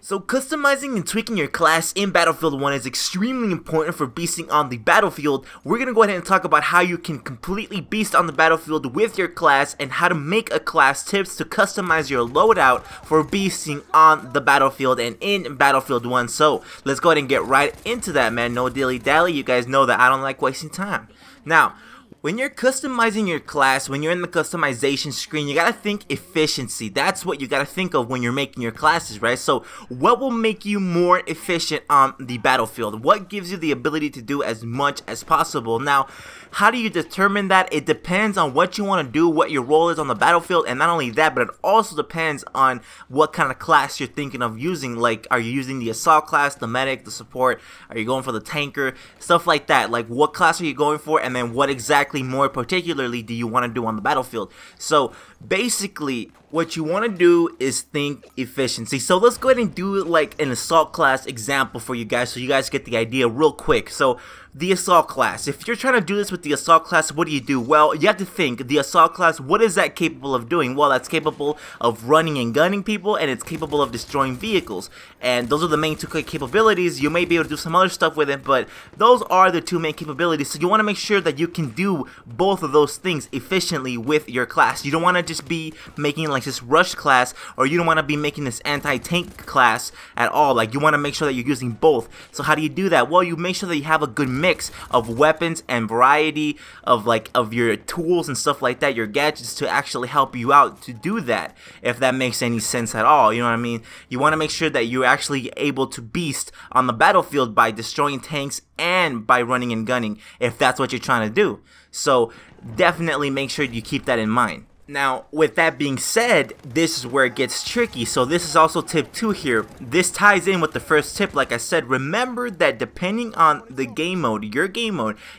So customizing and tweaking your class in Battlefield 1 is extremely important for beasting on the battlefield. We're going to go ahead and talk about how you can completely beast on the battlefield with your class and how to make a class, tips to customize your loadout for beasting on the battlefield and in Battlefield 1. So let's go ahead and get right into that, man. No dilly-dally. You guys know that I don't like wasting time. Now, when you're customizing your class, when you're in the customization screen, you gotta think efficiency. That's what you gotta think of when you're making your classes, right? So what will make you more efficient on the battlefield? What gives you the ability to do as much as possible? Now, how do you determine that? It depends on what you want to do, what your role is on the battlefield, and not only that, but it also depends on what kind of class you're thinking of using. Like, are you using the assault class, the medic, the support? Are you going for the tanker? Stuff like that. Like, what class are you going for, and then what exactly more particularly do you want to do on the battlefield? So basically what you want to do is think efficiency. So let's go ahead and do like an assault class example for you guys so you guys get the idea real quick. So the assault class, if you're trying to do this with the assault class, what do? Well, you have to think, the assault class, what is that capable of doing? Well, that's capable of running and gunning people, and it's capable of destroying vehicles. And those are the main two capabilities. You may be able to do some other stuff with it, but those are the two main capabilities. So you want to make sure that you can do both of those things efficiently with your class. You don't want to just be making like this rush class, or you don't want to be making this anti-tank class at all. Like, you want to make sure that you're using both. So how do you do that? Well, you make sure that you have a good mix of weapons and variety of your tools and stuff like that, your gadgets, to actually help you out to do that, if that makes any sense at all. You know what I mean? You want to make sure that you're actually able to beast on the battlefield by destroying tanks and by running and gunning, if that's what you're trying to do. So definitely make sure you keep that in mind. Now, with that being said, this is where it gets tricky. So this is also tip 2 here. This ties in with the first tip. Like I said, remember that depending on the game mode,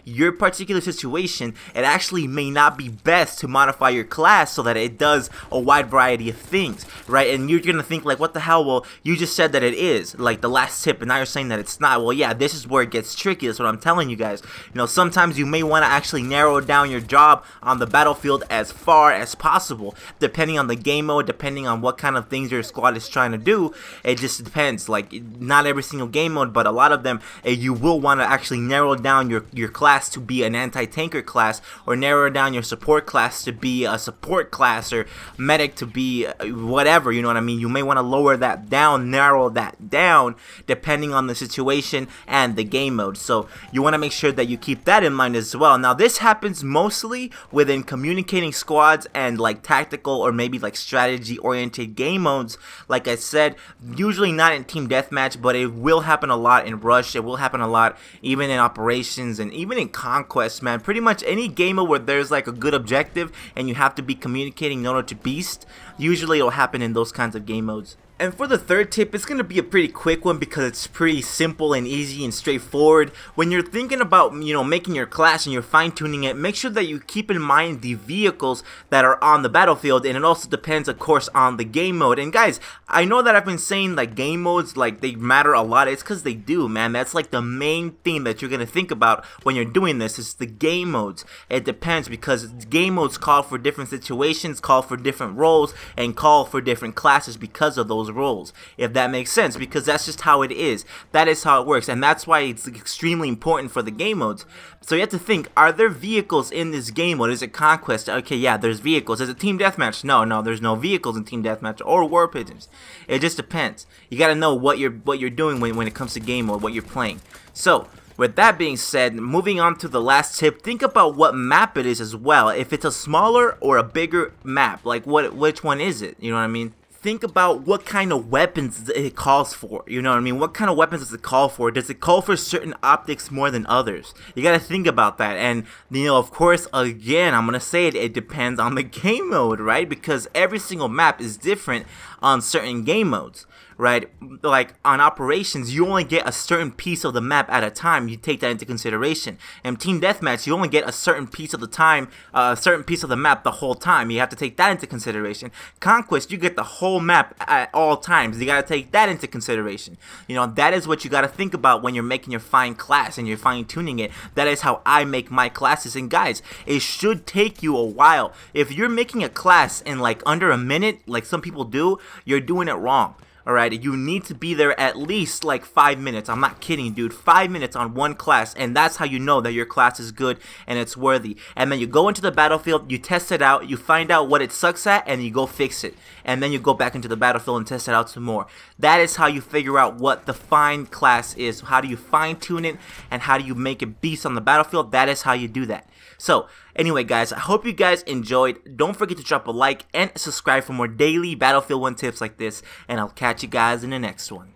your particular situation, it actually may not be best to modify your class so that it does a wide variety of things, right? And you're gonna think like, what the hell? Well, you just said that it is, like the last tip, and now you're saying that it's not. Well, yeah, this is where it gets tricky. That's what I'm telling you guys. You know, sometimes you may want to actually narrow down your job on the battlefield as far as possible, depending on the game mode, depending on what kind of things your squad is trying to do. It just depends. Like, not every single game mode, but a lot of them, you will want to actually narrow down your class to be an anti-tanker class, or narrow down your support class to be a support class, or medic to be whatever, you know what I mean? You may want to lower that down, narrow that down, depending on the situation and the game mode. So you want to make sure that you keep that in mind as well. Now, this happens mostly within communicating squads and like tactical or maybe like strategy oriented game modes. Like I said, usually not in team deathmatch, but it will happen a lot in rush. It will happen a lot even in operations and even in conquest, man. Pretty much any game mode where there's like a good objective and you have to be communicating in order to beast, usually it'll happen in those kinds of game modes. And for the third tip, it's going to be a pretty quick one because it's pretty simple and easy and straightforward. When you're thinking about, you know, making your class and you're fine-tuning it, make sure that you keep in mind the vehicles that are on the battlefield, and it also depends, of course, on the game mode. And guys, I know that I've been saying like game modes, like they matter a lot. It's because they do, man. That's like the main thing that you're going to think about when you're doing this, is the game modes. It depends because game modes call for different situations, call for different roles, and call for different classes because of those roles, if that makes sense, because that's just how it is. That is how it works, and that's why it's extremely important for the game modes. So you have to think, are there vehicles in this game mode? Is it conquest? Okay, yeah, there's vehicles. Is it team deathmatch? No, there's no vehicles in team deathmatch or war pigeons. It just depends. You got to know what you're doing when it comes to game mode, what you're playing. So with that being said, moving on to the last tip, think about what map it is as well. If it's a smaller or a bigger map, like which one is it? You know what I mean? Think about what kind of weapons it calls for. You know what I mean? What kind of weapons does it call for? Does it call for certain optics more than others? You gotta think about that. And, you know, of course, again, I'm gonna say it depends on the game mode, right? Because every single map is different on certain game modes, right? Like on operations, you only get a certain piece of the map at a time. You take that into consideration. And team deathmatch, you only get a certain piece of the time, a certain piece of the map the whole time. You have to take that into consideration. Conquest, you get the whole map at all times. You gotta take that into consideration. You know, that is what you gotta think about when you're making your fine class and you're fine tuning it. That is how I make my classes. And guys, it should take you a while. If you're making a class in like under a minute, like some people do, you're doing it wrong. Alright, you need to be there at least like 5 minutes. I'm not kidding, dude. 5 minutes on one class, and that's how you know that your class is good and it's worthy. And then you go into the battlefield, you test it out, you find out what it sucks at, and you go fix it. And then you go back into the battlefield and test it out some more. That is how you figure out what the fine class is. How do you fine tune it, and how do you make it beast on the battlefield? That is how you do that. So, anyway guys, I hope you guys enjoyed. Don't forget to drop a like and subscribe for more daily Battlefield 1 tips like this, and I'll catch you guys in the next one.